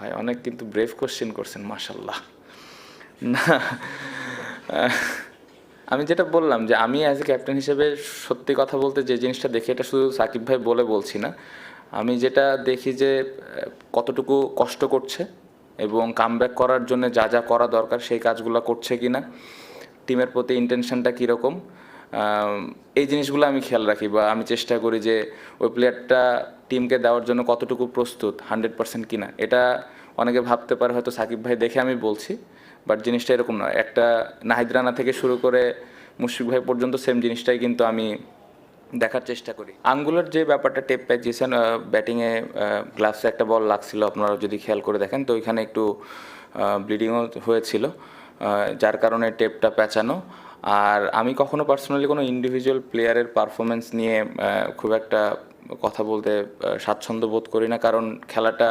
ভাই অনেক কিন্তু ব্রেভ কোশ্চেন করছেন, মাশাল্লাহ। না, আমি যেটা বললাম যে আমি অ্যাজ এ ক্যাপ্টেন হিসেবে সত্যি কথা বলতে যে জিনিসটা দেখি, এটা শুধু সাকিব ভাই বলে বলছি না, আমি যেটা দেখি যে কতটুকু কষ্ট করছে এবং কামব্যাক করার জন্য যা যা করা দরকার সেই কাজগুলো করছে কি না, টিমের প্রতি ইন্টেনশনটা কীরকম, এই জিনিসগুলো আমি খেয়াল রাখি, বা আমি চেষ্টা করি যে ওই প্লেয়ারটা টিমকে দেওয়ার জন্য কতটুকু প্রস্তুত, 100% কিনা। এটা অনেকে ভাবতে পারে হয়তো সাকিব ভাই দেখে আমি বলছি, বাট জিনিসটা এরকম নয়। একটা নাহিদ রানা থেকে শুরু করে মুশফিক ভাই পর্যন্ত সেম জিনিসটাই কিন্তু আমি দেখার চেষ্টা করি। আঙ্গুলের যে ব্যাপারটা, টেপ প্যাচ দিয়েছেন ব্যাটিংয়ে, গ্লাভসে একটা বল লাগছিল, আপনারা যদি খেয়াল করে দেখেন তো ওইখানে একটু ব্লিডিংও হয়েছিল, যার কারণে টেপটা প্যাঁচানো। আর আমি কখনো পার্সোনালি কোনো ইন্ডিভিজুয়াল প্লেয়ারের পারফরমেন্স নিয়ে খুব একটা কথা বলতে স্বাচ্ছন্দ্য বোধ করি না, কারণ খেলাটা